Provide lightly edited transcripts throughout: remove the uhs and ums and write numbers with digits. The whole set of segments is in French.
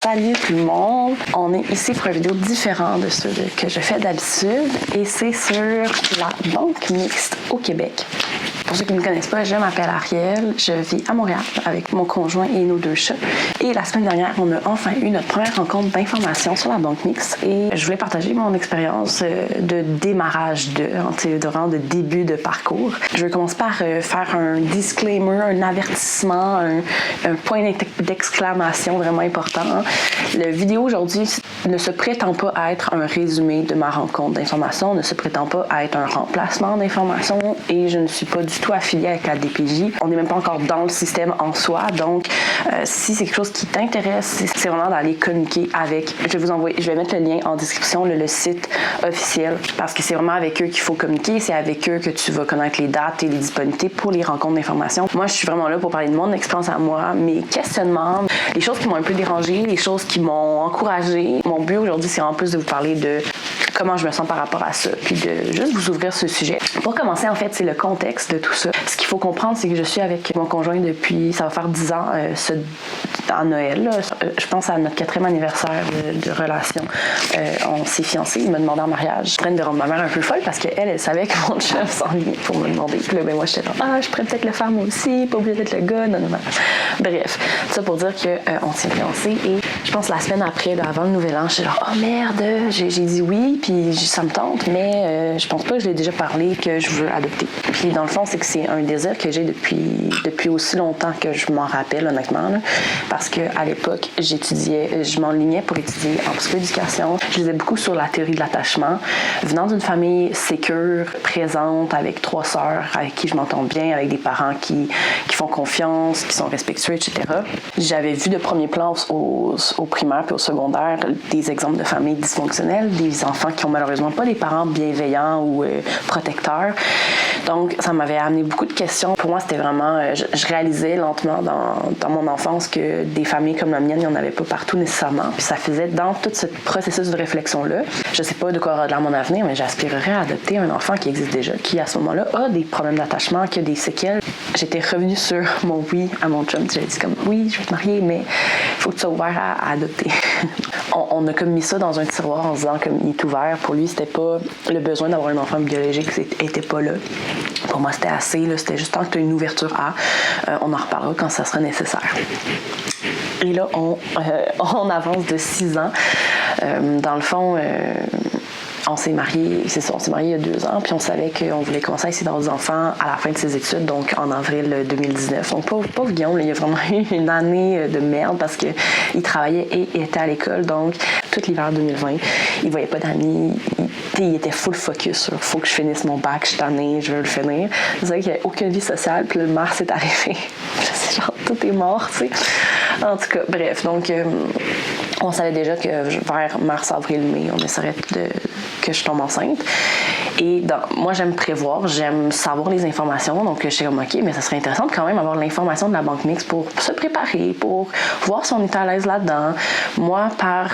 Salut tout le monde! On est ici pour une vidéo différente de ceux que je fais d'habitude et c'est sur la banque mixte au Québec. Pour ceux qui ne me connaissent pas, je m'appelle Ariel, je vis à Montréal avec mon conjoint et nos 2 chats. Et la semaine dernière, on a enfin eu notre première rencontre d'information sur la banque mixte et je voulais partager mon expérience de démarrage vraiment de début de parcours. Je vais commencer par faire un disclaimer, un avertissement, un point d'exclamation vraiment important. La vidéo aujourd'hui ne se prétend pas être un résumé de ma rencontre d'information, ne se prétend pas être un remplacement d'information et je ne suis pas du tout affiliée avec la DPJ. On n'est même pas encore dans le système en soi, donc si c'est quelque chose qui t'intéresse, c'est vraiment d'aller communiquer avec. Je vais mettre le lien en description, le site officiel, parce que c'est vraiment avec eux qu'il faut communiquer, c'est avec eux que tu vas connaître les dates et les disponibilités pour les rencontres d'information. Moi, je suis vraiment là pour parler de mon expérience à moi, mes questionnements, les choses qui m'ont un peu dérangée, les choses qui m'ont encouragée. Mon but aujourd'hui, c'est en plus de vous parler de comment je me sens par rapport à ça, puis de juste vous ouvrir ce sujet. Pour commencer, en fait, c'est le contexte de tout ça. Ce qu'il faut comprendre, c'est que je suis avec mon conjoint depuis, ça va faire 10 ans, en Noël. Là. Je pense à notre 4e anniversaire de relation. On s'est fiancés, il m'a demandé en mariage. Je suis en train de rendre ma mère un peu folle parce qu'elle savait que mon chef s'en vient pour me demander. Puis là, moi, j'étais là, je pourrais peut-être le faire moi aussi, pas obligé d'être le gars, non. Bref, tout ça pour dire qu'on s'est fiancés et je pense la semaine après, là, avant le nouvel an, j'étais genre, oh merde, j'ai dit oui, puis ça me tente, mais je pense pas que je l'ai déjà parlé que je veux adopter. Puis dans le fond, c'est que c'est un désir que j'ai depuis aussi longtemps que je m'en rappelle, honnêtement, là, parce qu'à l'époque, je m'enlignais pour étudier en psychoéducation. Je lisais beaucoup sur la théorie de l'attachement. Venant d'une famille sécure, présente, avec 3 sœurs, avec qui je m'entends bien, avec des parents qui font confiance, qui sont respectueux, etc. J'avais vu de premier plan au primaire puis au secondaire des exemples de familles dysfonctionnelles, des enfants qui ont malheureusement pas des parents bienveillants ou protecteurs. Donc, ça m'avait amené beaucoup de questions. Pour moi, c'était vraiment... Je réalisais lentement dans mon enfance que des familles comme la mienne, il n'y en avait pas partout nécessairement. Puis ça faisait dans tout ce processus de réflexion-là. Je sais pas de quoi aura de l'air mon avenir, mais j'aspirerais à adopter un enfant qui existe déjà, qui à ce moment-là a des problèmes d'attachement, qui a des séquelles. J'étais revenue sur mon oui à mon chum. J'avais dit comme, oui, je vais te marier, mais il faut que tu sois ouvert à adopter. on a comme mis ça dans un tiroir en se disant comme il est ouvert. Pour lui, c'était pas le besoin d'avoir un enfant biologique, était pas là. Pour moi, c'était assez. Là, c'était juste tant que tu as une ouverture on en reparlera quand ça sera nécessaire. Et là, on avance de 6 ans. Dans le fond... on s'est mariés il y a 2 ans, puis on savait qu'on voulait commencer à essayer d'avoir des enfants à la fin de ses études, donc en avril 2019. Donc, pauvre Guillaume, là, il a vraiment eu une année de merde parce qu'il travaillait et était à l'école, donc tout l'hiver 2020, il voyait pas d'amis, il était full focus sur « faut que je finisse mon bac cette année, je veux le finir ». C'est vrai qu'il n'y avait aucune vie sociale, puis le mars est arrivé. C'est genre, tout est mort, tu sais. En tout cas, bref, donc... on savait déjà que vers mars, avril, mai, on essaierait que je tombe enceinte. Et moi, j'aime prévoir, j'aime savoir les informations. Donc, je suis comme, OK, mais ça serait intéressant de quand même avoir l'information de la banque mixte pour se préparer, pour voir si on est à l'aise là-dedans. Moi, par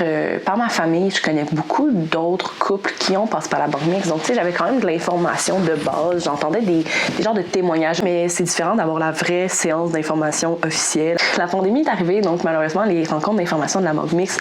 ma famille, je connais beaucoup d'autres couples qui ont passé par la banque mixte. Donc, tu sais, j'avais quand même de l'information de base. J'entendais des genres de témoignages, mais c'est différent d'avoir la vraie séance d'information officielle. La pandémie est arrivée, donc malheureusement, les rencontres d'information de la banque mixte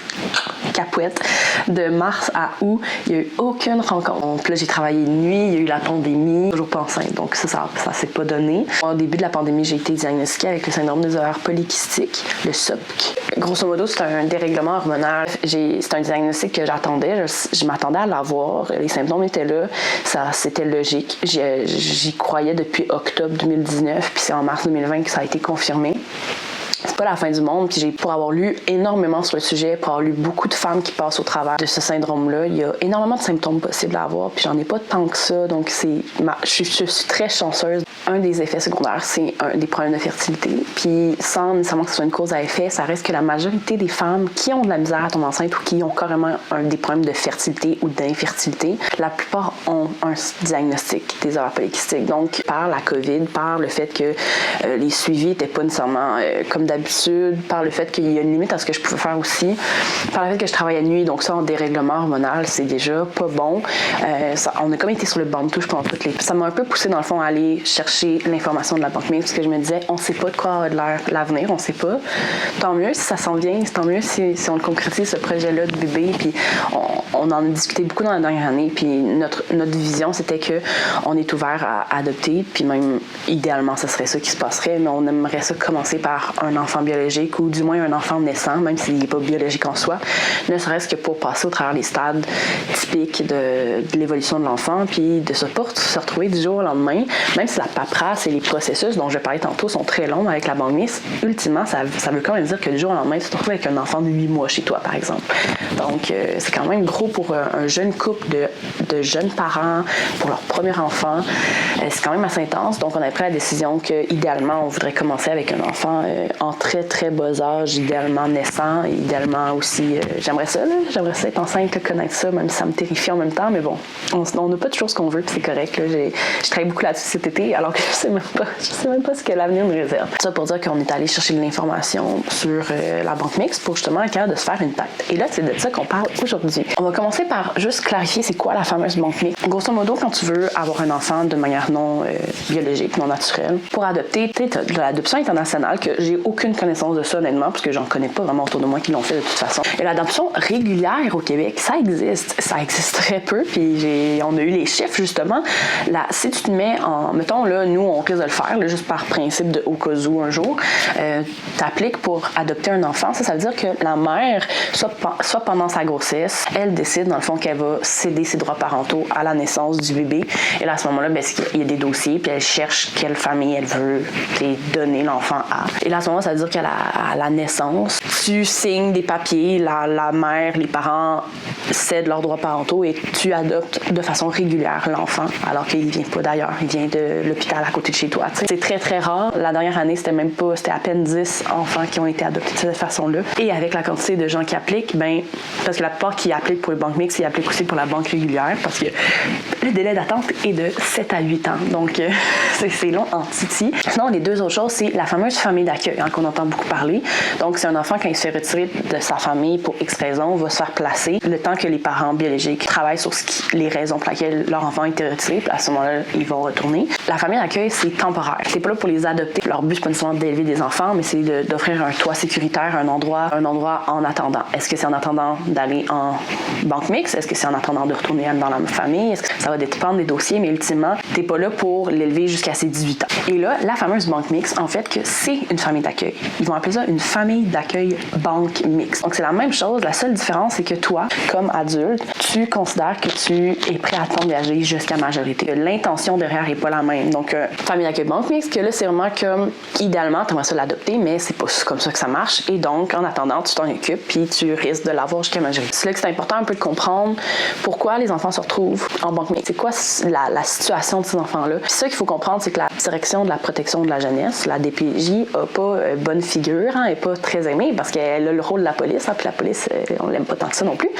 capouette. De mars à août, il n'y a eu aucune rencontre. Puis là, j'ai travaillé de nuit, il y a eu la pandémie, toujours pas enceinte, donc ça s'est pas donné. Au début de la pandémie, j'ai été diagnostiquée avec le syndrome des ovaires polykystiques, le SOPK. Grosso modo, c'est un dérèglement hormonal. C'est un diagnostic que j'attendais, je m'attendais à l'avoir. Les symptômes étaient là, c'était logique. J'y croyais depuis octobre 2019, puis c'est en mars 2020 que ça a été confirmé. C'est pas la fin du monde, puis pour avoir lu énormément sur le sujet, pour avoir lu beaucoup de femmes qui passent au travers de ce syndrome-là, il y a énormément de symptômes possibles à avoir, puis j'en ai pas tant que ça, donc je suis très chanceuse. Un des effets secondaires, c'est des problèmes de fertilité, puis sans nécessairement que ce soit une cause à effet, ça reste que la majorité des femmes qui ont de la misère à tomber enceinte ou qui ont carrément des problèmes de fertilité ou d'infertilité, la plupart ont un diagnostic des ovaires polykystiques. Donc, par la COVID, par le fait que les suivis n'étaient pas nécessairement comme d'habitude, par le fait qu'il y a une limite à ce que je pouvais faire aussi, par le fait que je travaille à nuit, donc ça en dérèglement hormonal, c'est déjà pas bon. On a comme été sur le banc de touche pendant toutes les... Ça m'a un peu poussé dans le fond à aller chercher chercher l'information de la banque mixte parce que je me disais, on sait pas de quoi a l'air l'avenir, on sait pas. Tant mieux si ça s'en vient, tant mieux si on le concrétise, ce projet-là de bébé. Puis on en a discuté beaucoup dans la dernière année. Puis notre vision, c'était qu'on est ouvert à adopter. Puis même, idéalement, ce serait ça qui se passerait. Mais on aimerait ça commencer par un enfant biologique ou du moins un enfant naissant, même s'il n'est pas biologique en soi. Ne serait-ce que pour passer au travers les stades typiques de l'évolution de l'enfant. Puis de se retrouver du jour au lendemain, même si la paperasse et les processus dont je parlais tantôt sont très longs avec la banque mixte, ultimement, ça veut quand même dire que du jour au lendemain, tu te retrouves avec un enfant de 8 mois chez toi, par exemple. Donc, c'est quand même gros pour un jeune couple de jeunes parents, pour leur premier enfant. C'est quand même assez intense. Donc, on a pris la décision qu'idéalement, on voudrait commencer avec un enfant en très, très bas âge, idéalement naissant, idéalement aussi, j'aimerais ça être enceinte, connaître ça, même si ça me terrifie en même temps, mais bon, on n'a pas toujours ce qu'on veut, puis c'est correct. Là. J'ai travaillé beaucoup là-dessus cet été, alors que je sais même pas ce que l'avenir me réserve. Ça pour dire qu'on est allé chercher de l'information sur la banque mixte pour justement être capable de se faire une tête. Et là, c'est de ça qu'on parle aujourd'hui. On va commencer par juste clarifier c'est quoi la fameuse banque mixte. Grosso modo, quand tu veux avoir un enfant de manière non biologique, non naturelle, pour adopter, tu as de l'adoption internationale, que j'ai aucune connaissance de ça honnêtement, parce que j'en connais pas vraiment autour de moi qui l'ont fait de toute façon. Et l'adoption régulière au Québec, ça existe très peu, puis on a eu les chiffres justement. Là, si tu te mets en, mettons là, nous on risque de le faire, là, juste par principe de au cas où un jour, t'appliques pour adopter un enfant, ça veut dire que la mère, soit pendant sa grossesse, elle décide dans le fond qu'elle va céder ses droits parentaux à la naissance du bébé. Et là, à ce moment-là, il y a des dossiers, puis elle cherche quelle famille elle veut donner l'enfant à. Et là, à ce moment-là, ça veut dire qu'à la naissance, tu signes des papiers, la mère, les parents cèdent leurs droits parentaux et tu adoptes de façon régulière l'enfant, alors qu'il vient pas d'ailleurs, il vient de l'hôpital à côté de chez toi. T'sais. C'est très, très rare. La dernière année, c'était à peine 10 enfants qui ont été adoptés de cette façon-là. Et avec la quantité de gens qui appliquent, parce que la plupart qui appliquent pour les banques mixtes, ils appliquent aussi pour la banque régulière, parce que le délai d'attente est de 7 à 8 ans. Donc, c'est long en titi. Sinon, les deux autres choses, c'est la fameuse famille d'accueil, qu'on entend beaucoup parler. Donc, c'est un enfant, quand il se fait retirer de sa famille pour X raison, va se faire placer le temps que les parents biologiques travaillent sur les raisons pour lesquelles leur enfant a été retiré. Puis à ce moment-là, ils vont retourner. La famille d'accueil, c'est temporaire. C'est pas là pour les adopter. Leur but, c'est pas nécessairement d'élever des enfants, mais c'est d'offrir un toit sécuritaire, un endroit en attendant. Est-ce que c'est en attendant d'aller en banque mixte? Est-ce que c'est en attendant de retourner dans la famille? Est-ce que ça va dépendre des dossiers, mais ultimement, t'es pas là pour l'élever jusqu'à ses 18 ans. Et là, la fameuse banque mixte, en fait, que c'est une famille d'accueil. Ils vont appeler ça une famille d'accueil banque mixte. Donc, c'est la même chose. La seule différence, c'est que toi, comme adulte, tu considères que tu es prêt à t'engager jusqu'à majorité. L'intention derrière n'est pas la même. Donc, famille d'accueil banque mixte, que là, c'est vraiment comme, idéalement, tu aimerais ça l'adopter, mais c'est pas comme ça que ça marche. Et donc, en attendant, tu t'en occupes, puis tu risques de l'avoir jusqu'à majorité. C'est là que c'est important un peu de comprendre pourquoi les enfants se retrouvent en banque mixte. C'est quoi la situation de ces enfants-là. Puis ça qu'il faut comprendre, c'est que la direction de la protection de la jeunesse, la DPJ, a pas bonne figure, elle n'est pas très aimée parce qu'elle a le rôle de la police, puis la police, on l'aime pas tant que ça non plus.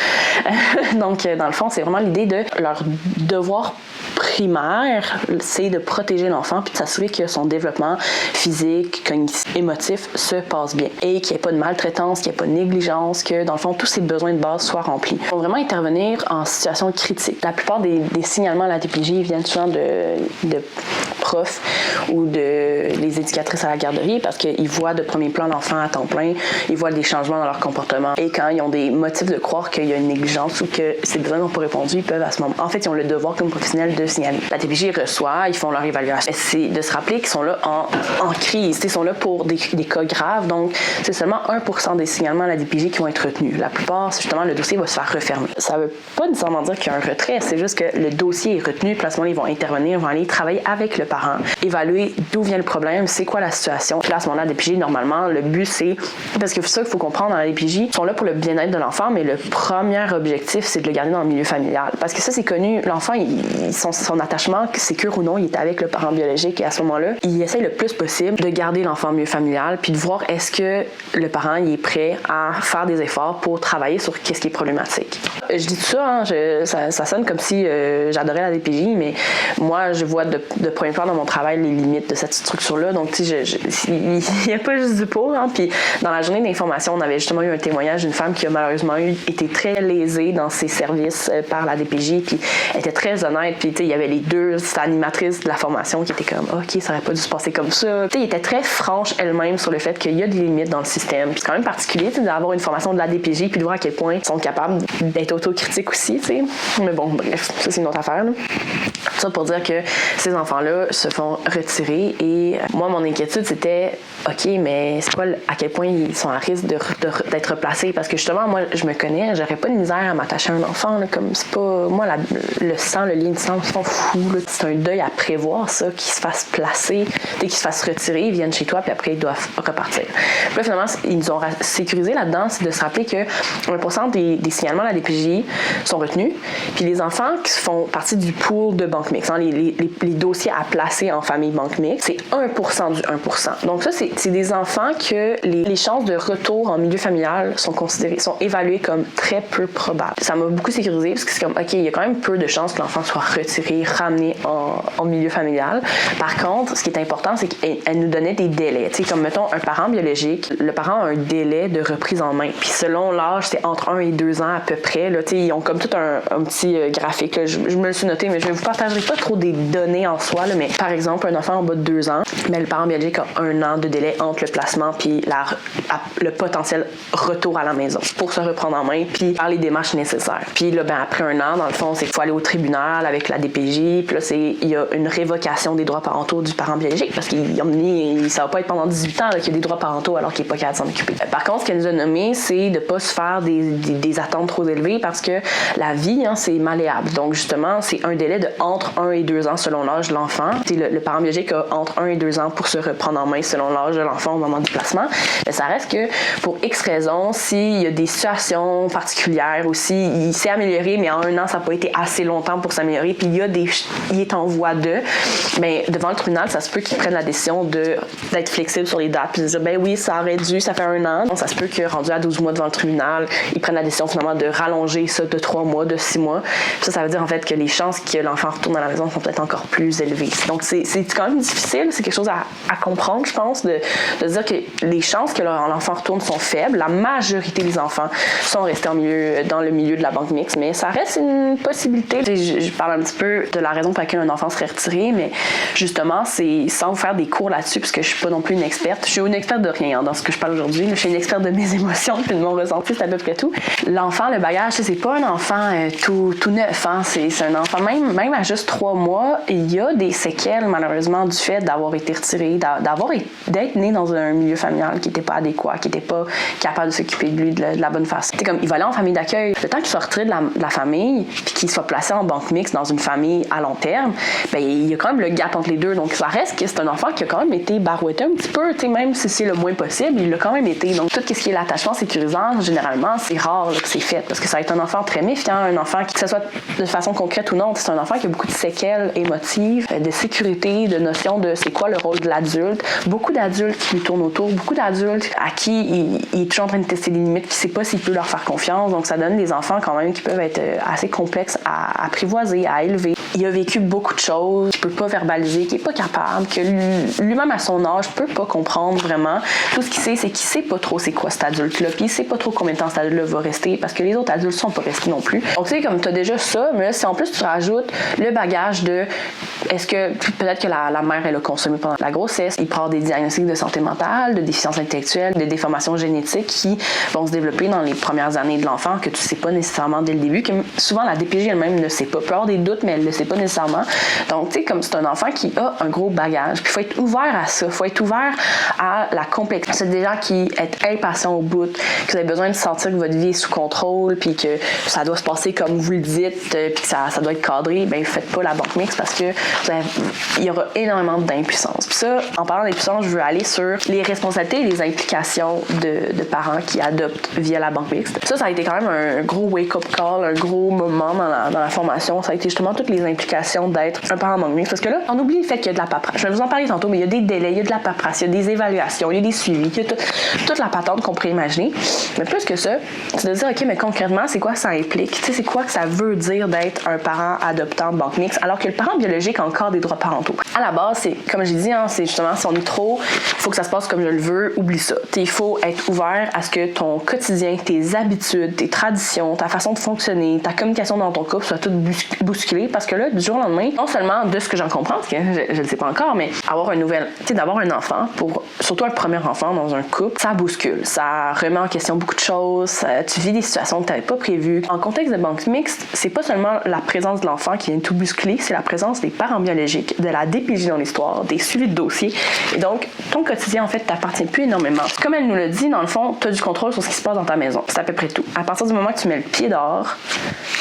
Donc, dans le fond, c'est vraiment l'idée de leur devoir primaire, c'est de protéger l'enfant puis de s'assurer que son développement physique, cognitif, émotif se passe bien et qu'il n'y ait pas de maltraitance, qu'il n'y ait pas de négligence, que dans le fond, tous ses besoins de base soient remplis. Il faut vraiment intervenir en situation critique. La plupart des signalements à la DPJ viennent souvent de profs ou de les éducatrices à la garderie parce qu'ils voient de premier plan l'enfant à temps plein, ils voient des changements dans leur comportement et quand ils ont des motifs de croire qu'il y a une négligence ou que ces besoins n'ont pas répondu, ils peuvent à ce moment. En fait, ils ont le devoir comme professionnels de signaler. La DPJ reçoit, ils font leur évaluation. C'est de se rappeler qu'ils sont là en crise, ils sont là pour des cas graves, donc c'est seulement 1% des signalements à la DPJ qui vont être retenus. La plupart, c'est justement, le dossier va se faire refermer. Ça veut pas nécessairement dire qu'il y a un retrait, c'est juste que le dossier est retenu, puis à ce moment-là, ils vont intervenir, ils vont aller travailler avec le parent, évaluer d'où vient le problème, c'est quoi la situation. Puis là, à ce moment-là, la DPJ, normalement, le but, c'est... Parce que c'est ça qu'il faut comprendre dans la DPJ, ils sont là pour le bien-être de l'enfant, mais le premier objectif, c'est de le garder dans le milieu familial. Parce que ça, c'est connu, l'enfant, son attachement, sécure ou non, il est avec le parent biologique et à ce moment-là, il essaye le plus possible de garder l'enfant au milieu familial puis de voir est-ce que le parent il est prêt à faire des efforts pour travailler sur qu'est-ce qui est problématique. Je dis tout ça, ça sonne comme si j'adorais la DPJ, mais moi, je vois de premier plan faire dans mon travail les limites de cette structure-là. Donc, tu sais, il n'y a pas juste du pour. Hein. Puis, dans la journée d'information, on avait justement eu un témoignage d'une femme qui a malheureusement été très lésée dans ses services par la DPJ. Puis, elle était très honnête. Puis, tu sais, il y avait les deux animatrices de la formation qui étaient comme, OK, ça n'aurait pas dû se passer comme ça. Tu sais, elle était très franche elle-même sur le fait qu'il y a des limites dans le système. Puis, c'est quand même particulier, tu sais, d'avoir une formation de la DPJ puis de voir à quel point ils sont capables d'être autocritiques aussi, tu sais. Mais bon, bref, ça, c'est une autre affaire, là. Ça pour dire que ces enfants-là se font retirer et moi, mon inquiétude, c'était OK, mais c'est pas à quel point ils sont à risque d'être replacés parce que justement, moi, je me connais, j'aurais pas de misère à m'attacher à un enfant, là, comme c'est pas... Moi, le sang, le lien de sang, ils sont fous, là. C'est un deuil à prévoir, ça, qu'ils se fassent placer, qu'ils se fassent retirer, ils viennent chez toi, puis après, ils doivent repartir. Puis là, finalement, ils nous ont sécurisé là-dedans, c'est de se rappeler que 1% des signalements à la DPJ sont retenus, puis les enfants qui font partie du pool de banque mixte, hein, les dossiers à placer en famille banque mixte, c'est 1% du 1%. Donc ça, c'est des enfants que les chances de retour en milieu familial sont évaluées comme très peu probables. Ça m'a beaucoup sécurisé parce que c'est comme, OK, il y a quand même peu de chances que l'enfant soit retiré, ramené en milieu familial. Par contre, ce qui est important, c'est qu'elle nous donnait des délais. Tu sais, comme mettons, un parent biologique, le parent a un délai de reprise en main. Puis selon l'âge, c'est entre 1 et 2 ans à peu près. Là, tu sais, ils ont comme tout un petit graphique. Là. Je me le suis noté, mais je ne vous partagerai pas trop des données en soi. Là, mais par exemple, un enfant en bas de 2 ans, mais le parent biologique a 1 an de délai entre le placement puis le potentiel retour à la maison pour se reprendre en main puis faire les démarches nécessaires. Puis là, ben, après 1 an, dans le fond, c'est qu'il faut aller au tribunal avec la DPJ. Puis là, il y a une révocation des droits parentaux du parent biologique parce ça va pas être pendant 18 ans là, qu'il y a des droits parentaux alors qu'il n'est pas capable de s'en occuper. Par contre, ce qu'elle nous a nommé, c'est de ne pas se faire des attentes trop élevées parce que la vie, hein, c'est malléable. Donc, justement, c'est un délai de entre 1 et 2 ans selon l'âge de l'enfant. Le parent biologique a entre 1 et 2 ans pour se reprendre en main selon l'âge de l'enfant au moment du placement. Mais ça reste que pour X raisons, s'il y a des situations particulières aussi, il s'est amélioré, mais en 1 an, ça n'a pas été assez longtemps pour s'améliorer, puis il est en voie de, mais devant le tribunal, ça se peut qu'ils prennent la décision d'être flexible sur les dates, puis de dire, ben oui, ça aurait dû, ça fait 1 an. Donc, ça se peut que rendu à 12 mois devant le tribunal, ils prennent la décision finalement de rallonger ça de 3 mois, de 6 mois. Puis ça veut dire en fait que les chances que l'enfant retourne à la maison sont peut-être encore plus élevées. Donc, c'est quand même difficile, c'est quelque chose à comprendre, je pense, de dire que les chances que l'enfant retourne sont faibles. La majorité des enfants sont restés dans le milieu de la banque mixte, mais ça reste une possibilité. Je parle un petit peu de la raison pour laquelle un enfant serait retiré, mais justement, c'est sans vous faire des cours là-dessus, parce que je suis pas non plus une experte. Je suis une experte de rien dans ce que je parle aujourd'hui. Je suis une experte de mes émotions puis de mon ressenti, c'est à peu près tout. L'enfant, le bagage, c'est pas un enfant tout neuf. Hein. C'est un enfant, même à juste 3 mois, il y a des séquelles, malheureusement, du fait d'avoir été retiré, d'être né dans un milieu familial qui n'était pas adéquat, qui n'était pas capable de s'occuper de lui de la bonne façon. C'est comme, il va aller en famille d'accueil. Le temps qu'il soit retiré de la famille, puis qu'il soit placé en banque mixte dans une famille à long terme, ben, il y a quand même le gap entre les deux. Donc, ça reste que c'est un enfant qui a quand même été barouetté un petit peu, même si c'est le moins possible, il l'a quand même été. Donc, tout ce qui est l'attachement sécurisant, généralement, c'est rare là, que c'est fait, parce que ça va être un enfant très méfiant, un enfant qui, que ce soit de façon concrète ou non, c'est un enfant qui a beaucoup de séquelles émotives, de sécurité, de notion de c'est quoi le rôle de l'adulte. Beaucoup d'adultes qui lui tournent autour, beaucoup d'adultes à qui il est toujours en train de tester des limites, qui ne sait pas s'il peut leur faire confiance. Donc, ça donne des enfants quand même qui peuvent être assez complexes à apprivoiser, à élever. Il a vécu beaucoup de choses qu'il ne peut pas verbaliser, qu'il n'est pas capable, que lui-même à son âge ne peut pas comprendre vraiment. Tout ce qu'il sait, c'est qu'il ne sait pas trop c'est quoi cet adulte-là, puis il ne sait pas trop combien de temps cet adulte-là va rester, parce que les autres adultes ne sont pas restés non plus. Donc, tu sais, comme tu as déjà ça, mais là, si en plus tu rajoutes le bagage de est-ce que peut-être que la mère, elle a consommé pendant la grossesse, il peut avoir des diagnostics de santé mentale, de déficience intellectuelle, de déformations génétiques qui vont se développer dans les premières années de l'enfant, que tu ne sais pas nécessairement dès le début, que souvent la DPJ elle-même ne sait pas. Il peut avoir des doutes, mais elle ne le sait pas nécessairement. Donc, tu sais, comme c'est un enfant qui a un gros bagage, puis il faut être ouvert à ça, il faut être ouvert à la complexité. C'est des gens qui sont impatients au bout, que vous avez besoin de sentir que votre vie est sous contrôle, puis que ça doit se passer comme vous le dites, puis que ça doit être cadré. Bien, faites pas la banque mixte parce que il y aura énormément d'impuissance. Puis ça, en parlant d'impuissance, je veux aller sur les responsabilités et les implications de parents qui adoptent via la banque mixte. Ça a été quand même un gros wake-up call, un gros moment dans la formation. Ça a été justement toutes les implications d'être un parent banque mixte. Parce que là, on oublie le fait qu'il y a de la paperasse. Je vais vous en parler tantôt, mais il y a des délais, il y a de la paperasse, il y a des évaluations, il y a des suivis, il y a toute la patente qu'on pourrait imaginer. Mais plus que ça, c'est de dire, OK, mais concrètement, c'est quoi ça implique? Tu sais, c'est quoi que ça veut dire d'être un parent adoptant de banque mixte? mixte, alors que le parent biologique a encore des droits parentaux. À la base, c'est, comme j'ai dit, c'est justement, si on est trop, il faut que ça se passe comme je le veux, oublie ça. Il faut être ouvert à ce que ton quotidien, tes habitudes, tes traditions, ta façon de fonctionner, ta communication dans ton couple soit toute bousculée, parce que là, du jour au lendemain, non seulement de ce que j'en comprends, parce que je ne sais pas encore, mais d'avoir un enfant, surtout un premier enfant dans un couple, ça bouscule, ça remet en question beaucoup de choses, tu vis des situations que tu n'avais pas prévues. En contexte de banque mixte, c'est pas seulement la présence de l'enfant qui vient tout bousculer, c'est la présence des parents biologiques, de la DPJ dans l'histoire, des suivis de dossiers, et donc ton quotidien en fait t'appartient plus énormément. Comme elle nous l'a dit, dans le fond, tu as du contrôle sur ce qui se passe dans ta maison. C'est à peu près tout. À partir du moment que tu mets le pied dehors,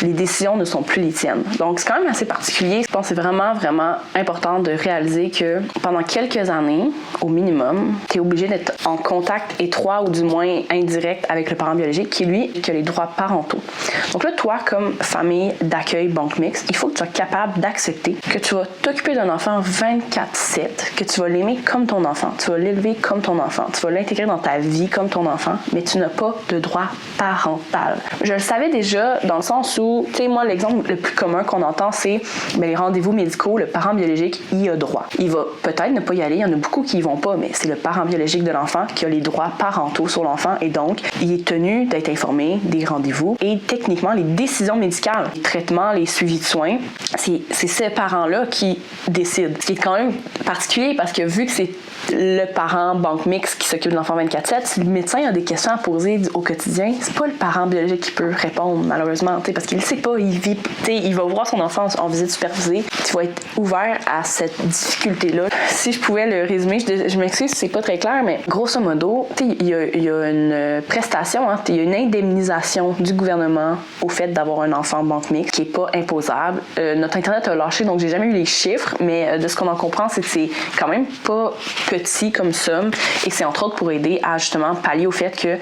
les décisions ne sont plus les tiennes. Donc c'est quand même assez particulier. Je pense que c'est vraiment, vraiment important de réaliser que pendant quelques années, au minimum, tu es obligé d'être en contact étroit ou du moins indirect avec le parent biologique qui, lui, a les droits parentaux. Donc là, toi, comme famille d'accueil banque mixte, il faut que tu sois capable d'accepter que tu vas t'occuper d'un enfant 24/7, que tu vas l'aimer comme ton enfant, tu vas l'élever comme ton enfant, tu vas l'intégrer dans ta vie comme ton enfant, mais tu n'as pas de droit parental. Je le savais déjà dans le sens où, tu sais, moi, l'exemple le plus commun qu'on entend, c'est les rendez-vous médicaux, le parent biologique y a droit. Il va peut-être ne pas y aller, il y en a beaucoup qui y vont pas, mais c'est le parent biologique de l'enfant qui a les droits parentaux sur l'enfant et donc il est tenu d'être informé des rendez-vous et techniquement les décisions médicales, les traitements, les suivis de soins, c'est ces parents-là qui décident. Ce qui est quand même particulier parce que vu que c'est le parent banque mixte qui s'occupe de l'enfant 24/7, si le médecin a des questions à poser au quotidien, c'est pas le parent biologique qui peut répondre malheureusement, parce qu'il sait pas, il va voir son enfant en visite supervisée, tu vas être ouvert à cette difficulté-là. Si je pouvais le résumer, je m'excuse si c'est pas très clair, mais grosso modo, il y a une prestation, il y a une indemnisation du gouvernement au fait d'avoir un enfant banque mixte qui est pas imposable. Notre internet a lâché, donc j'ai jamais eu les chiffres, mais de ce qu'on en comprend, c'est que c'est quand même pas petit comme somme et c'est entre autres pour aider à justement pallier au fait que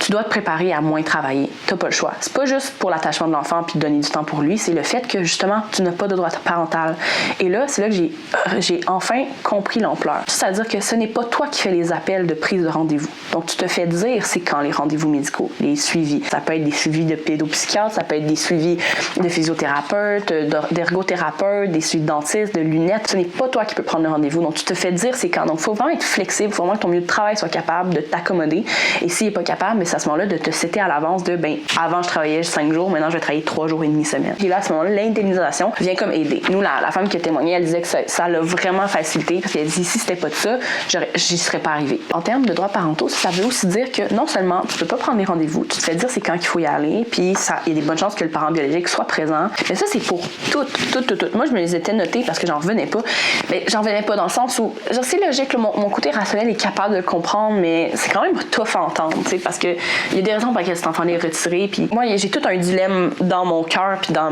tu dois te préparer à moins travailler. T'as pas le choix. C'est pas juste pour l'attachement de l'enfant puis de donner du temps pour lui, c'est le fait que justement tu n'as pas de droit parental. Et là, c'est là que j'ai enfin compris l'ampleur. C'est-à-dire que ce n'est pas toi qui fais les appels de prise de rendez-vous. Donc tu te fais dire c'est quand les rendez-vous médicaux, les suivis. Ça peut être des suivis de pédopsychiatre, ça peut être des suivis de physiothérapeute, d'ergothérapeute, des suivis de dentiste, de lunettes. Ce n'est pas toi qui peux prendre le rendez-vous. Donc tu te fais dire c'est quand. Donc il faut vraiment être flexible, il faut vraiment que ton milieu de travail soit capable de t'accommoder. Et s'il n'est pas capable, mais c'est à ce moment-là de te setter à l'avance de avant je travaillais 5 jours, maintenant je vais travailler 3 jours et demi semaine. Et là, à ce moment-là, l'indemnisation vient comme aider. Nous, la femme qui a témoigné, elle disait que ça l'a vraiment facilité parce qu'elle dit si c'était pas de ça, j'y serais pas arrivée. En termes de droits parentaux, ça veut aussi dire que non seulement tu peux pas prendre des rendez-vous, tu te fais dire c'est quand qu'il faut y aller, puis il y a des bonnes chances que le parent biologique soit présent. Mais ça, c'est pour tout. Moi, je me les étais notées parce que j'en revenais pas. Mais j'en revenais pas dans le sens où, c'est logique, là, mon côté rationnel est capable de le comprendre, mais c'est quand même tough à entendre, tu sais, parce que il y a des raisons pour lesquelles cet enfant est retiré. Puis moi, j'ai tout un dilemme dans mon cœur puis dans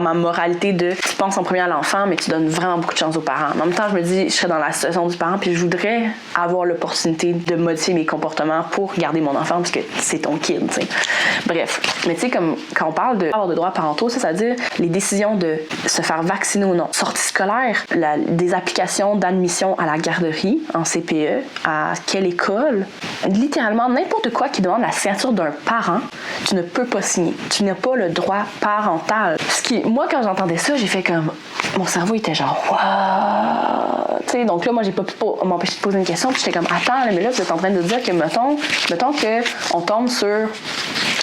ma moralité de tu penses en premier à l'enfant, mais tu donnes vraiment beaucoup de chance aux parents. En même temps, je me dis, je serais dans la situation du parent puis je voudrais avoir l'opportunité de modifier mes comportements pour garder mon enfant parce que c'est ton kid, tu sais. Bref, mais tu sais, comme quand on parle d'avoir de droits parentaux, ça veut dire les décisions de se faire vacciner ou non, sortie scolaire, des applications d'admission à la garderie en CPE, à quelle école, littéralement n'importe quoi qui demande la signature d'un parent, tu ne peux pas signer. Tu n'as pas le droit parental. Moi, quand j'entendais ça, j'ai fait comme... Mon cerveau était genre, waouh! Tu sais, donc là, moi, j'ai pas pu m'empêcher de poser une question. Puis j'étais comme, attends, mais là, vous êtes en train de dire que, mettons qu'on tombe sur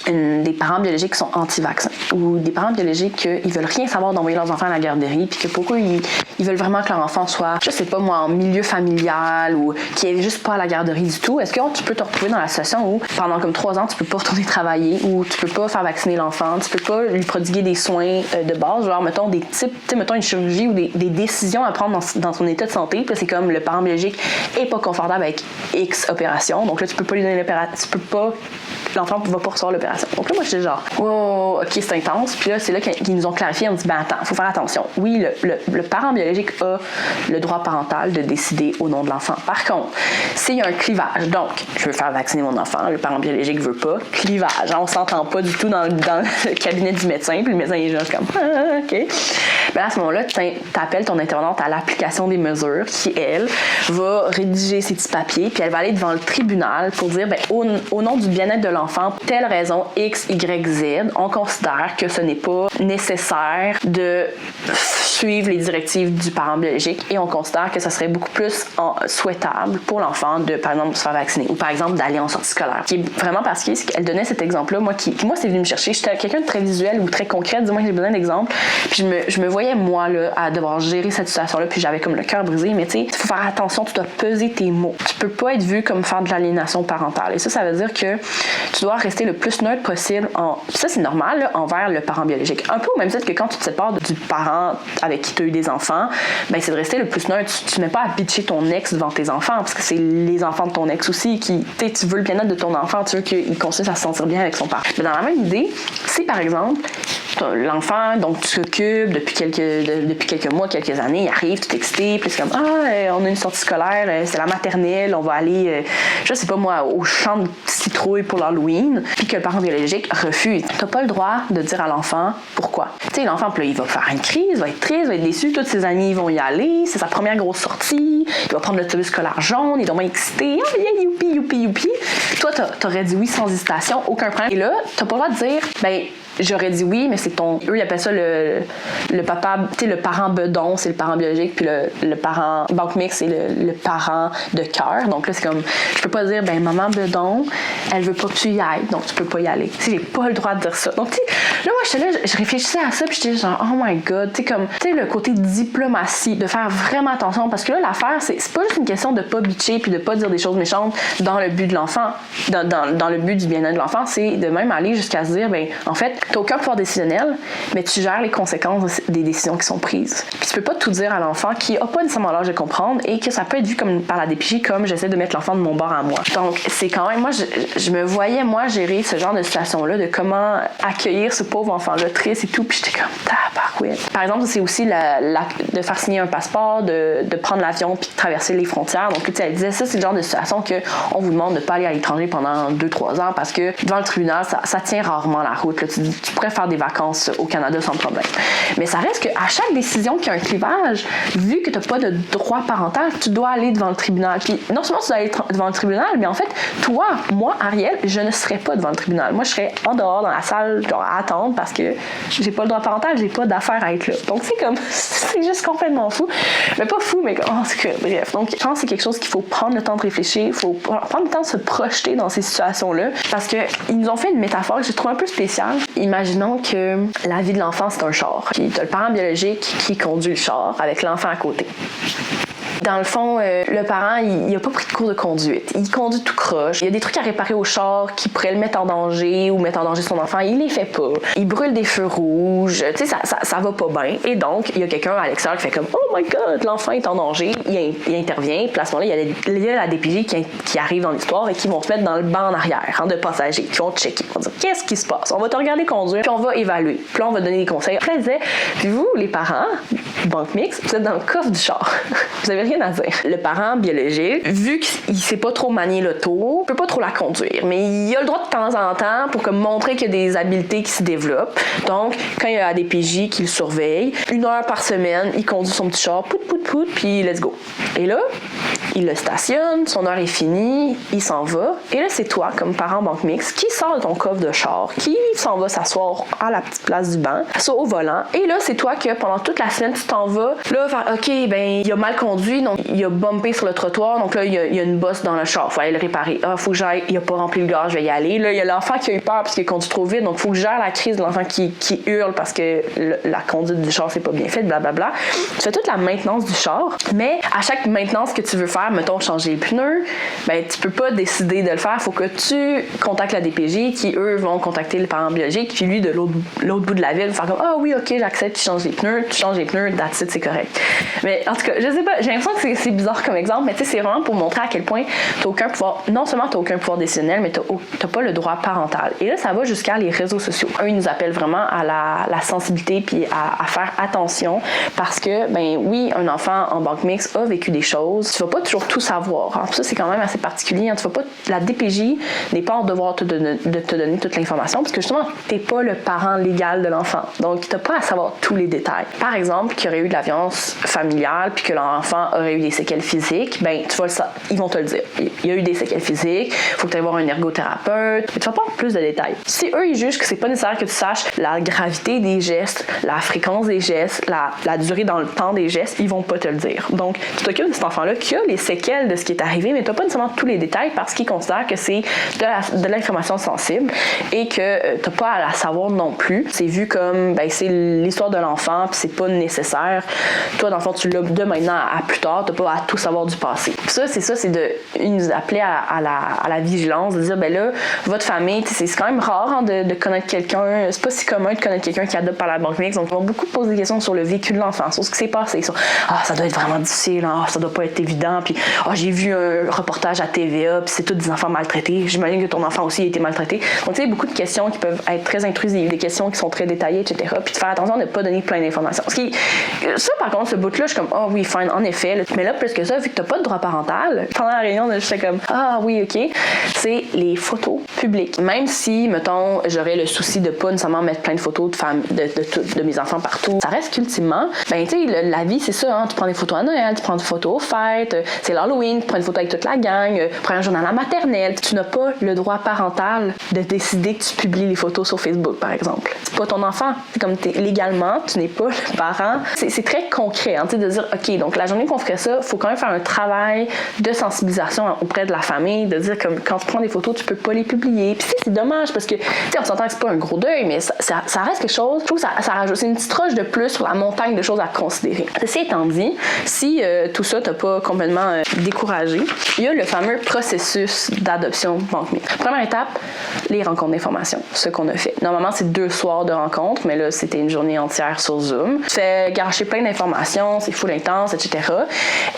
des parents biologiques qui sont anti-vaccins ou des parents biologiques qui veulent rien savoir d'envoyer leurs enfants à la garderie puis que pourquoi ils veulent vraiment que leur enfant soit, je sais pas moi, en milieu familial ou qui est juste pas à la garderie du tout. Est-ce que tu peux te retrouver dans la situation où pendant comme 3 ans, tu peux pas retourner travailler ou tu peux pas faire vacciner l'enfant, tu peux pas lui prodiguer des soins de base, genre mettons des types, tu sais, mettons une chirurgie ou des décisions à prendre dans son état de santé. Puis là, c'est comme le parent biologique est pas confortable avec X opération. Donc là, tu peux pas lui donner l'opération, l'enfant va pas recevoir l'opération. Donc là, moi, j'étais genre, wow, ok, c'est intense. Puis là, c'est là qu'ils nous ont clarifié. On dit, attends, faut faire attention. Oui, le parent biologique a le droit parental de décider au nom de l'enfant. Par contre, s'il y a un clivage, donc, je veux faire vacciner mon enfant, le parent biologique veut pas, clivage, on s'entend pas du tout dans le cabinet du médecin, puis le médecin est juste comme, ok. Ben à ce moment-là, tu appelles ton intervenante à l'application des mesures qui, elle, va rédiger ses petits papiers, puis elle va aller devant le tribunal pour dire, au nom du bien-être de l'enfant, l'enfant pour telle raison X, Y, Z, on considère que ce n'est pas nécessaire de suivre les directives du parent biologique et on considère que ça serait beaucoup plus souhaitable pour l'enfant de, par exemple, se faire vacciner ou par exemple d'aller en sortie scolaire. Ce qui est vraiment particulier, c'est qu'elle donnait cet exemple-là, moi, c'est venu me chercher. J'étais quelqu'un de très visuel ou très concret, du moins j'ai besoin d'exemples. Puis je me voyais, moi, là, à devoir gérer cette situation-là, puis j'avais comme le cœur brisé, mais tu sais, il faut faire attention, tu dois peser tes mots. Tu peux pas être vu comme faire de l'aliénation parentale. Et ça veut dire que tu dois rester le plus neutre possible. Ça, c'est normal, là, envers le parent biologique. Un peu au même titre que quand tu te sépares du parent avec qui tu as eu des enfants, ben c'est de rester le plus neutre. Tu ne mets pas à bitcher ton ex devant tes enfants, parce que c'est les enfants de ton ex aussi qui, tu veux le bien-être de ton enfant, tu veux qu'il continue à se sentir bien avec son père. Mais dans la même idée, si par exemple, l'enfant, donc tu t'occupes depuis quelques mois, quelques années, il arrive, tout excité, puis c'est comme on a une sortie scolaire, c'est la maternelle, on va aller, je sais pas moi, au champ de citrouilles pour l'Halloween, puis que le parent biologique refuse. T'as pas le droit de dire à l'enfant pourquoi. Tu sais, l'enfant, puis là, il va faire une crise, il va être triste, il va être déçu, tous ses amis vont y aller, c'est sa première grosse sortie, il va prendre l'autobus scolaire jaune, il est vraiment excité, youpi, youpi, youpi. Toi, t'aurais dit oui sans hésitation, aucun problème. Et là, t'as pas le droit de dire, ben, j'aurais dit oui, mais c'est eux, ils appellent ça le papa, tu sais, le parent bedon, c'est le parent biologique, puis le parent banque mix, c'est le parent de cœur. Donc là, c'est comme, je peux pas dire, ben, maman bedon, elle veut pas que tu y ailles, donc tu peux pas y aller. Tu sais, j'ai pas le droit de dire ça. Donc, tu sais, là, moi, j'étais là, je réfléchissais à ça, puis j'étais genre, oh my god, tu sais, comme, tu sais, le côté diplomatie, de faire vraiment attention, parce que là, l'affaire, c'est pas juste une question de pas bitcher, puis de pas dire des choses méchantes dans le but de l'enfant, dans le but du bien-être de l'enfant, c'est de même aller jusqu'à se dire, ben, en fait, t'as aucun pouvoir décisionnel, mais tu gères les conséquences des décisions qui sont prises. Puis tu peux pas tout dire à l'enfant qui a pas nécessairement l'âge de comprendre et que ça peut être vu comme par la DPJ comme j'essaie de mettre l'enfant de mon bord à moi. Donc c'est quand même, moi je me voyais moi gérer ce genre de situation-là, de comment accueillir ce pauvre enfant-là triste et tout, puis j'étais comme tabarouette. Par exemple, c'est aussi de faire signer un passeport, de prendre l'avion puis de traverser les frontières. Donc tu sais, elle disait ça, c'est le genre de situation que on vous demande de pas aller à l'étranger pendant 2-3 ans parce que devant le tribunal, ça tient rarement la route. Là. Tu pourrais faire des vacances au Canada sans problème. Mais ça reste qu'à chaque décision qui a un clivage, vu que tu n'as pas de droit parental, tu dois aller devant le tribunal. Puis non seulement tu dois aller devant le tribunal, mais en fait, toi, moi, Ariel, je ne serais pas devant le tribunal. Moi, je serais en dehors, dans la salle, genre, à attendre parce que j'ai pas le droit parental, j'ai pas d'affaire à être là. Donc, c'est comme, c'est juste complètement fou. Mais pas fou, mais c'est que, bref. Donc, je pense que c'est quelque chose qu'il faut prendre le temps de réfléchir, il faut prendre le temps de se projeter dans ces situations-là parce qu'ils nous ont fait une métaphore que j'ai trouvé un peu spéciale. Imaginons que la vie de l'enfant, c'est un char. Puis t'as le parent biologique qui conduit le char avec l'enfant à côté. Dans le fond, le parent, il a pas pris de cours de conduite. Il conduit tout croche. Il y a des trucs à réparer au char qui pourraient le mettre en danger ou mettre en danger son enfant. Il les fait pas. Il brûle des feux rouges. Tu sais, ça va pas bien. Et donc, il y a quelqu'un à l'extérieur qui fait comme « Oh my God, l'enfant est en danger ». Il intervient. Puis à ce moment-là, il y a la DPJ qui arrive dans l'histoire et qui vont se mettre dans le banc en arrière de passagers, qui vont checker. Ils vont dire « Qu'est-ce qui se passe? On va te regarder conduire, puis on va évaluer. Puis là, on va donner des conseils. » Puis là, il disait « Puis vous, les parents, banque mixte, vous êtes dans le coffre du char. Vous avez rien à dire. » Le parent biologique, vu qu'il sait pas trop manier l'auto, peut pas trop la conduire, mais il a le droit de temps en temps pour montrer qu'il y a des habiletés qui se développent. Donc, quand il y a la DPJ qui le surveille, 1 heure par semaine, il conduit son petit char, pout, pout, pout, puis let's go. Et là, il le stationne, son heure est finie, il s'en va. Et là, c'est toi, comme parent banque mixte, qui sort de ton coffre de char, qui s'en va s'asseoir à la petite place du banc, au volant. Et là, c'est toi que pendant toute la semaine, tu t'en vas. Là, OK, ben, il a mal conduit, donc il a bumpé sur le trottoir, donc là, il y a une bosse dans le char, faut aller le réparer. Ah, faut que j'aille, il a pas rempli le gaz, je vais y aller. Là, il y a l'enfant qui a eu peur parce qu'il conduit trop vite, donc faut que je gère la crise de l'enfant qui hurle parce que la conduite du char, c'est pas bien fait, blablabla. Tu fais toute la maintenance du char, mais à chaque maintenance que tu veux faire, mettons, changer les pneus, ben, tu peux pas décider de le faire, faut que tu contactes la DPJ qui, eux, vont contacter le parent biologique, puis lui, de l'autre bout de la ville, faire comme, ah oui, OK, j'accepte, tu changes les pneus, that's it, c'est correct. Mais en tout cas, je sais pas, j'ai l'impression que c'est bizarre comme exemple, mais tu sais, c'est vraiment pour montrer à quel point t'as aucun pouvoir, non seulement t'as aucun pouvoir décisionnel, mais t'as pas le droit parental. Et là, ça va jusqu'à les réseaux sociaux. Eux, ils nous appellent vraiment à la sensibilité puis à faire attention parce que, ben oui, un enfant en banque mixte a vécu des choses. Tu vas pas toujours toujours tout savoir. Alors, ça, c'est quand même assez particulier. Hein. La DPJ n'est pas en devoir de te donner toute l'information parce que justement, tu n'es pas le parent légal de l'enfant. Donc, tu n'as pas à savoir tous les détails. Par exemple, qu'il y aurait eu de la violence familiale puis que l'enfant aurait eu des séquelles physiques, ben tu vas ils vont te le dire. Il y a eu des séquelles physiques, il faut que tu ailles voir un ergothérapeute. Mais tu vas pas avoir plus de détails. Si eux, ils jugent que c'est pas nécessaire que tu saches la gravité des gestes, la fréquence des gestes, la durée dans le temps des gestes, ils vont pas te le dire. Donc, tu t'occupes de cet enfant-là qui a les séquelles de ce qui est arrivé, mais tu n'as pas nécessairement tous les détails parce qu'ils considèrent que c'est de l'information sensible et que tu n'as pas à la savoir non plus. C'est vu comme, c'est l'histoire de l'enfant, puis c'est pas nécessaire. Toi, dans le fond, tu l'as de maintenant à plus tard, tu n'as pas à tout savoir du passé. Puis ça, c'est nous appeler à la vigilance, de dire, là, votre famille, c'est quand même rare de connaître quelqu'un, c'est pas si commun de connaître quelqu'un qui adopte par la banque mixte, donc ils vont beaucoup poser des questions sur le vécu de l'enfant, sur ce qui s'est passé, sur ça doit être vraiment difficile, ça doit pas être évident, puis j'ai vu un reportage à TVA, puis c'est tous des enfants maltraités, j'imagine que ton enfant aussi a été maltraité. Donc tu sais, beaucoup de questions qui peuvent être très intrusives, des questions qui sont très détaillées, etc. Puis de faire attention de ne pas donner plein d'informations. Ça, par contre, ce bout-là, je suis comme, oui, fine, en effet. Là. Mais là, plus que ça, vu que t'as pas de droit parental, pendant la réunion, j'étais comme, oui, OK, c'est les photos publiques. Même si, mettons, j'aurais le souci de pas nécessairement mettre plein de photos de mes enfants partout, ça reste qu'ultimement, tu sais, la vie, c'est ça, hein, tu prends des photos à Noël, tu prends des photos aux fêtes, c'est l'Halloween, tu prends une photo avec toute la gang, prends un journal à la maternelle. Tu n'as pas le droit parental de décider que tu publies les photos sur Facebook, par exemple. C'est pas ton enfant. C'est comme légalement, tu n'es pas le parent. C'est très concret, hein, de dire, OK, donc la journée qu'on ferait ça, il faut quand même faire un travail de sensibilisation auprès de la famille, de dire comme quand tu prends des photos, tu peux pas les publier. Puis c'est dommage parce que, on s'entend que c'est pas un gros deuil, mais ça reste quelque chose. Je trouve que ça rajoute, c'est une petite roche de plus sur la montagne de choses à considérer. Ceci étant dit, si tout ça t'a pas complètement découragé, il y a le fameux processus d'adoption banque mixte. Première étape, les rencontres d'information, ce qu'on a fait. Normalement, c'est 2 soirs de rencontres, mais là, c'était une journée entière sur Zoom. Tu fais garocher plein d'informations, c'est full intense, etc.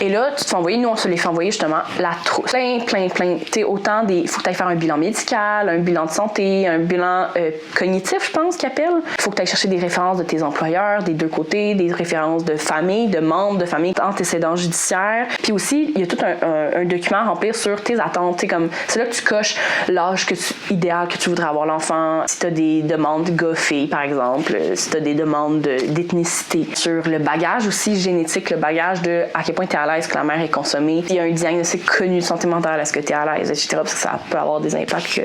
Et là, tu te fais envoyer, nous, on se les fait envoyer justement la trousse. Plein. Tu sais, autant il faut que tu ailles faire un bilan médical, un bilan de santé, un bilan cognitif, je pense qu'ils appellent. Il faut que tu ailles chercher des références de tes employeurs, des deux côtés, des références de famille, de membres de famille, antécédents judiciaires. Puis aussi, il y a tout un document à remplir sur tes attentes. C'est là que tu coches l'âge idéal que tu voudrais avoir l'enfant. Si tu as des demandes gars-filles, par exemple, si tu as des demandes d'ethnicité. Sur le bagage aussi génétique, le bagage de à quel point tu es à l'aise que la mère est consommée. Il y a un diagnostic connu de santé mentale, est-ce que tu es à l'aise, etc. Parce que ça peut avoir des impacts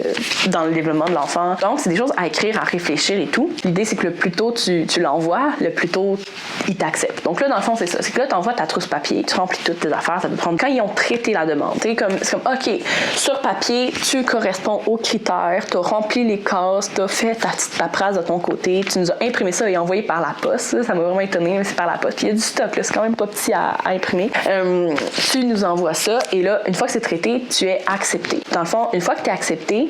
dans le développement de l'enfant. Donc, c'est des choses à écrire, à réfléchir et tout. L'idée, c'est que le plus tôt tu l'envoies, le plus tôt il t'accepte. Donc là, dans le fond, c'est ça. C'est que là, tu envoies ta trousse papier, tu remplis toutes tes affaires, ça peut prendre... Quand ils ont traité la demande, c'est comme, OK, sur papier, tu corresponds aux critères, tu as rempli les cases, tu as fait ta petite paperasse de ton côté, tu nous as imprimé ça et envoyé par la poste. Ça m'a vraiment étonné, mais c'est par la poste. Puis il y a du stock, là, c'est quand même pas petit à imprimer. Tu nous envoies ça et là, une fois que c'est traité, tu es accepté. Dans le fond, une fois que tu es accepté,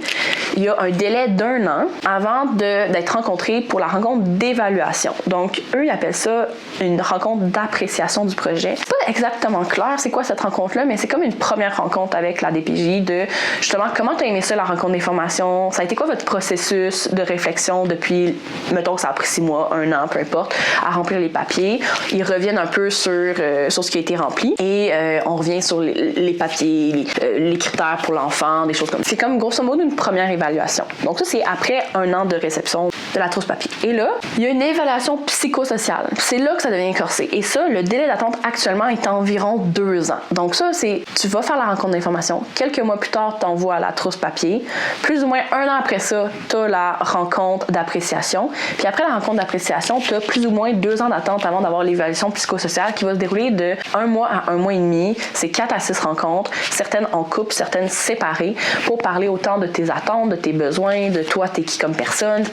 il y a un délai d'1 an avant d'être rencontré pour la rencontre d'évaluation. Donc, eux, ils appellent ça une rencontre d'appréciation du projet. C'est pas exactement clair c'est quoi cette rencontre-là, mais c'est comme une première rencontre avec la DPJ de, justement, comment tu as aimé ça, la rencontre d'information? Ça a été quoi votre processus de réflexion depuis, mettons que ça a pris 6 mois, 1 an, peu importe, à remplir les papiers. Ils reviennent un peu sur ce qui a été rempli et on revient sur les papiers, les critères pour l'enfant, des choses comme ça. C'est comme grosso modo une première évaluation. Donc ça, c'est après 1 an de réception de la trousse papier. Et là, il y a une évaluation psychosociale. C'est là que ça devient corsé. Et ça, le délai d'attente actuellement est environ 2 ans. Donc ça, c'est, tu vas faire la rencontre d'information. Quelques mois plus tard, tu envoies la trousse papier. Plus ou moins 1 an après ça, tu as la rencontre d'appréciation. Puis après la rencontre d'appréciation, tu as plus ou moins 2 ans d'attente avant d'avoir l'évaluation psychosociale qui va se dérouler de 1 mois à 1 mois et demi. C'est 4 à 6 rencontres, certaines en couple, certaines séparées, pour parler autant de tes attentes, de tes besoins, de toi, t'es qui comme personne,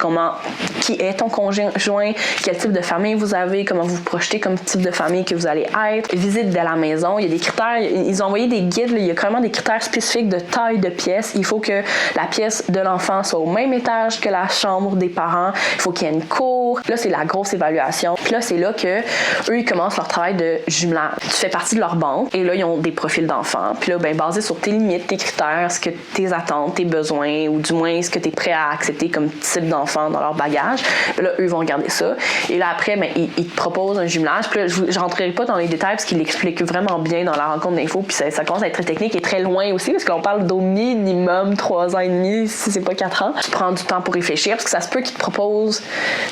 qui est ton conjoint, quel type de famille vous avez, comment vous vous projetez comme type de famille que vous allez être, visite de la maison, il y a des critères, ils ont envoyé des guides, là, il y a carrément des critères spécifiques de taille de pièce, il faut que la pièce de l'enfant soit au même étage que la chambre des parents, il faut qu'il y ait une cour, là c'est la grosse évaluation, puis là c'est là que eux ils commencent leur travail de jumelage. Tu fais partie de leur banque et là ils ont des profils d'enfants, puis là basé sur tes limites, tes critères, ce que tes attentes, tes besoins ou du moins ce que tu es prêt à accepter comme type d'enfant dans leur leur bagage. Là, eux vont regarder ça. Et là, après, ben, ils te proposent un jumelage. Puis là, je rentrerai pas dans les détails parce qu'ils l'expliquent vraiment bien dans la rencontre d'info. Puis ça commence à être très technique et très loin aussi parce qu'on parle d'au minimum 3 ans et demi, si c'est pas 4 ans. Tu prends du temps pour réfléchir parce que ça se peut qu'ils te proposent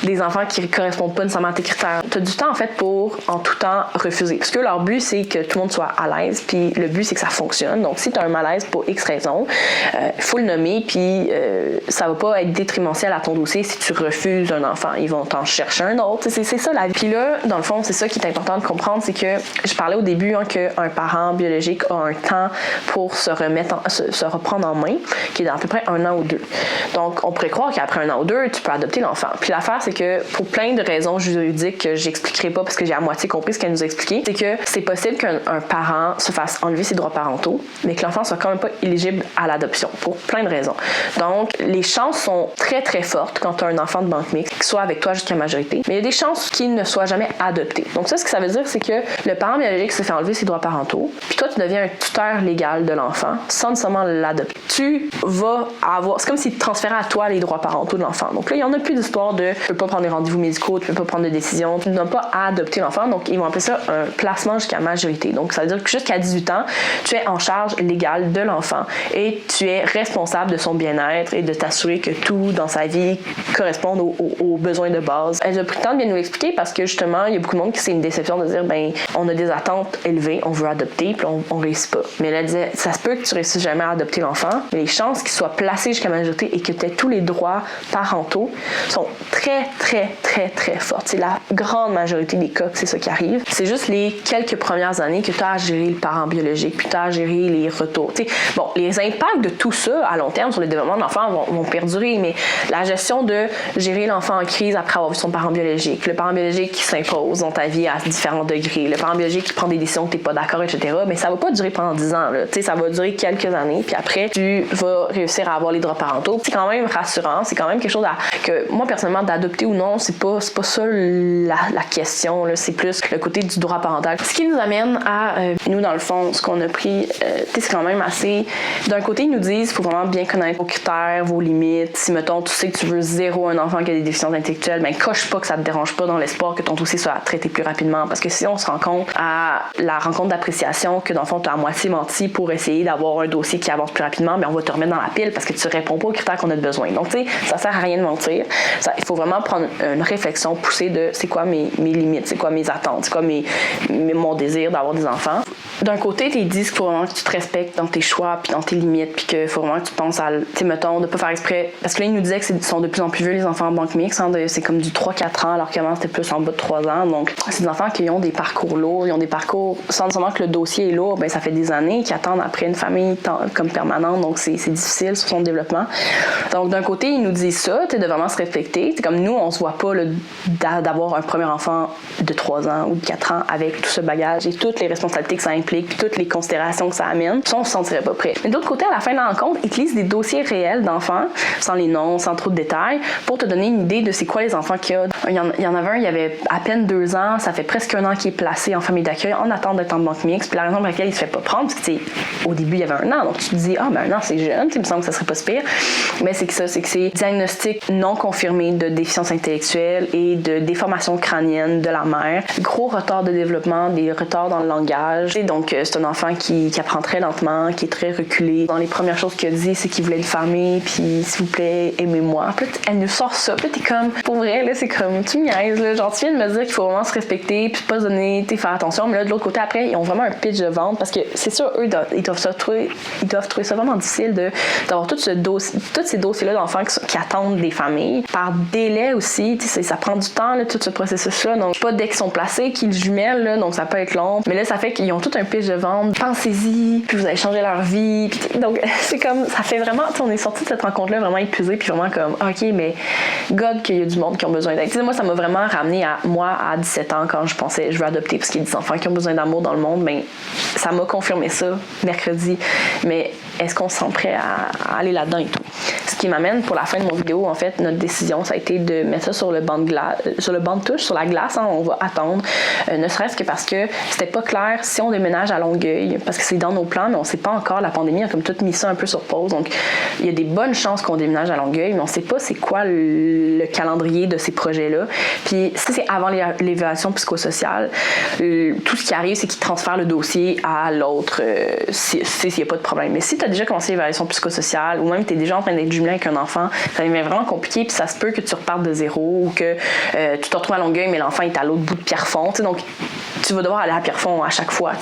des enfants qui correspondent pas nécessairement à tes critères. Tu as du temps, en fait, pour, en tout temps, refuser. Parce que leur but, c'est que tout le monde soit à l'aise. Puis le but, c'est que ça fonctionne. Donc, si tu as un malaise pour X raison, il faut le nommer. Puis ça va pas être détrimental à ton dossier si tu refuses un enfant. Ils vont t'en chercher un autre. C'est ça la vie. Puis là, dans le fond, c'est ça qui est important de comprendre, c'est que je parlais au début qu'un parent biologique a un temps pour se reprendre en main, qui est d'à peu près 1 an ou 2. Donc, on pourrait croire qu'après 1 an ou 2, tu peux adopter l'enfant. Puis l'affaire, c'est que pour plein de raisons juridiques que j'expliquerai pas parce que j'ai à moitié compris ce qu'elle nous a expliqué, c'est que c'est possible qu'un parent se fasse enlever ses droits parentaux, mais que l'enfant soit quand même pas éligible à l'adoption pour plein de raisons. Donc, les chances sont très, très fortes quand tu as un enfant de banque mixte, qu'il soit avec toi jusqu'à majorité, mais il y a des chances qu'il ne soit jamais adopté. Donc ça, ce que ça veut dire, c'est que le parent biologique se fait enlever ses droits parentaux, puis toi, tu deviens un tuteur légal de l'enfant sans nécessairement l'adopter. Tu vas avoir... C'est comme s'il te transférait à toi les droits parentaux de l'enfant. Donc là, il n'y en a plus d'histoire de tu peux pas prendre des rendez-vous médicaux, tu peux pas prendre de décision, tu n'as pas à adopter l'enfant. Donc, ils vont appeler ça un placement jusqu'à majorité. Donc, ça veut dire que jusqu'à 18 ans, tu es en charge légale de l'enfant et tu es responsable de son bien-être et de t'assurer que tout dans sa vie corresponde aux besoins de base. Elle a pris le temps de bien nous l'expliquer parce que justement, il y a beaucoup de monde qui c'est une déception de dire ben on a des attentes élevées, on veut adopter, puis on réussit pas. Mais elle disait ça se peut que tu réussisses jamais à adopter l'enfant, mais les chances qu'il soit placé jusqu'à majorité et que tu aies tous les droits parentaux sont très, très, très, très fortes. C'est la grande majorité des cas que c'est ça qui arrive. C'est juste les quelques premières années que tu as à gérer le parent biologique, puis tu as à gérer les retours. T'sais, bon, les impacts de tout ça à long terme sur le développement de l'enfant vont perdurer, mais la gestion de gérer l'enfant en crise après avoir vu son parent biologique, le parent biologique qui s'impose dans ta vie à différents degrés, le parent biologique qui prend des décisions que tu n'es pas d'accord, etc., mais ça va pas durer pendant 10 ans. Là. Ça va durer quelques années, puis après, tu vas réussir à avoir les droits parentaux. C'est quand même rassurant, c'est quand même quelque chose que moi, personnellement, d'adopter ou non, c'est pas ça la question, là. C'est plus le côté du droit parental. Ce qui nous amène à, nous, dans le fond, ce qu'on a pris, c'est quand même assez... D'un côté, ils nous disent qu'il faut vraiment bien connaître vos critères, vos limites. Si, mettons, tu sais que tu veux zéro un enfant qui a des déficiences intellectuelles, ben coche pas que ça te dérange pas dans l'espoir que ton dossier soit traité plus rapidement. Parce que si on se rend compte à la rencontre d'appréciation que, dans le fond, tu as à moitié menti pour essayer d'avoir un dossier qui avance plus rapidement, ben on va te remettre dans la pile parce que tu réponds pas aux critères qu'on a besoin. Donc, tu sais, ça sert à rien de mentir. Il faut vraiment prendre une réflexion poussée de c'est quoi mes limites, c'est quoi mes attentes, c'est quoi mon désir d'avoir des enfants. D'un côté, ils disent qu'il faut vraiment que tu te respectes dans tes choix puis dans tes limites, puis qu'il faut vraiment que tu penses à, tu sais, mettons, de pas faire exprès. Parce que là, ils nous disaient que sont de plus en plus vieux, les enfants en banque mixte. Hein, c'est comme du 3-4 ans, alors qu'avant, c'était plus en bas de 3 ans. Donc, c'est des enfants qui ont des parcours lourds, ils ont des parcours, sans nécessairement que le dossier est lourd, ben ça fait des années qu'ils attendent après une famille comme permanente, donc c'est difficile sur son développement. Donc, d'un côté, ils nous disent ça, tu sais, de vraiment se respecter. C'est comme nous, on se voit pas là, d'avoir un premier enfant de 3 ans ou de 4 ans avec tout ce bagage et toutes les responsabilités que ça implique, puis toutes les considérations que ça amène. Ça, on se sentirait pas prêt. Mais d'autre côté, à la fin de la rencontre, ils te lisent des dossiers réels d'enfants, sans les noms, sans trop de détails, pour te donner une idée de c'est quoi les enfants qu'il y a. Il y en avait un, il y avait à peine 2 ans, ça fait presque 1 an qu'il est placé en famille d'accueil en attente d'être en banque mixte. Puis la raison pour laquelle il se fait pas prendre, parce que au début, il y avait 1 an, donc tu te dis, ah, ben 1 an, c'est jeune, il me semble que ça serait pas si pire. Mais c'est que ça, c'est que c'est diagnostic non confirmé de déficience intellectuelle et de déformation crânienne de la mère. Gros retard de développement, des retards dans le langage. Et donc, c'est un enfant qui apprend très lentement, qui est très reculé. Dans les premières choses qu'il a dit, c'est qu'il voulait le fermer, puis s'il vous plaît, aimez-moi. Puis là, elle nous sort ça. Puis là, t'es comme, pour vrai, là, c'est comme, tu me niaises, là. Genre, tu viens de me dire qu'il faut vraiment se respecter, puis pas se donner, faire attention. Mais là, de l'autre côté, après, ils ont vraiment un pitch de vente parce que c'est sûr, eux, ils doivent trouver ça vraiment difficile d'avoir tous ces dossiers-là d'enfants qui attendent des familles. Par délai aussi, ça prend du temps, là, tout ce processus-là. Donc, pas dès qu'ils sont placés, qu'ils jumellent, là, donc ça peut être long. Mais là, ça fait qu'ils ont tout un pitch de vente. Pensez-y, puis vous allez changer leur vie. Puis, donc, c'est comme, ça fait vraiment, on est sorti de cette rencontre-là vraiment épuisé, puis vraiment comme, OK, mais God, qu'il y a du monde qui ont besoin d'aide. Moi, ça m'a vraiment ramené à moi, à 17 ans, quand je pensais, je veux adopter parce qu'il y a des enfants qui ont besoin d'amour dans le monde. Ben, ça m'a confirmé ça mercredi. Mais est-ce qu'on se sent prêt à aller là-dedans et tout? Ce qui m'amène pour la fin de mon vidéo, en fait, notre décision, ça a été de mettre ça sur le banc de touche, sur la glace. Hein, on va attendre, ne serait-ce que parce que c'était pas clair si on déménage déménage à Longueuil parce que c'est dans nos plans, mais on sait pas encore. La pandémie a comme tout mis ça un peu sur pause. Donc, il y a des bonnes chances qu'on déménage à Longueuil, mais on sait pas c'est quoi le calendrier de ces projets-là. Puis, si c'est avant l'évaluation psychosociale, tout ce qui arrive, c'est qu'ils transfèrent le dossier à l'autre s'il n'y a pas de problème. Mais si tu as déjà commencé l'évaluation psychosociale ou même tu es déjà en train d'être jumelé avec un enfant, ça devient vraiment compliqué, puis ça se peut que tu repartes de zéro ou que tu te retrouves à Longueuil, mais l'enfant est à l'autre bout de Pierrefonds. Donc, tu vas devoir aller à Pierrefonds à chaque fois.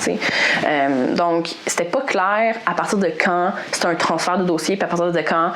Donc, c'était pas clair à partir de quand c'est un transfert de dossier, puis à partir de quand,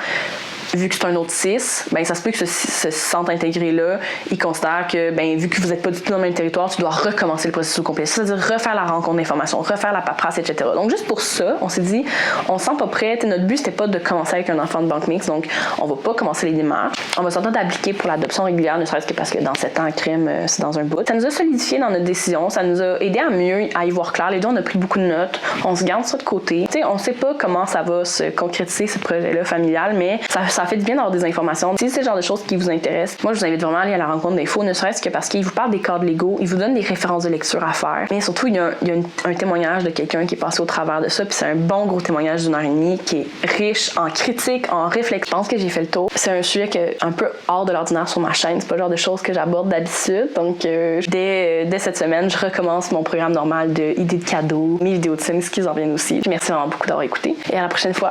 vu que c'est un autre 6, ben ça se peut que ce centre intégré-là, il considère que, ben vu que vous n'êtes pas du tout dans le même territoire, tu dois recommencer le processus au complet. C'est-à-dire refaire la rencontre d'informations, refaire la paperasse, etc. Donc, juste pour ça, on s'est dit, on se sent pas prêt. Notre but, c'était pas de commencer avec un enfant de banque mixte, donc on va pas commencer les démarches. On va s'entendre d'appliquer pour l'adoption régulière, ne serait-ce que parce que dans 7 ans, crime, c'est dans un bout. Ça nous a solidifié dans notre décision, ça nous a aidé à mieux y voir clair. Les deux, on a pris beaucoup de notes, on se garde ça de côté. Tu sais, on sait pas comment ça va se concrétiser, ce projet-là familial, mais ça fait du bien d'avoir des informations. Si c'est le genre de choses qui vous intéressent, moi, je vous invite vraiment à aller à la rencontre d'infos, ne serait-ce que parce qu'ils vous parlent des cadres légaux, ils vous donnent des références de lecture à faire. Mais surtout, il y a un témoignage de quelqu'un qui est passé au travers de ça, puis c'est un bon gros témoignage d'1 heure et demie qui est riche en critiques, en réflexion. Je pense que j'ai fait le tour. C'est un sujet qui est un peu hors de l'ordinaire sur ma chaîne. C'est pas le genre de choses que j'aborde d'habitude. Donc, dès cette semaine, je recommence mon programme normal de idées de cadeaux, mes vidéos de Sims qui en viennent aussi. Puis merci vraiment beaucoup d'avoir écouté et à la prochaine fois.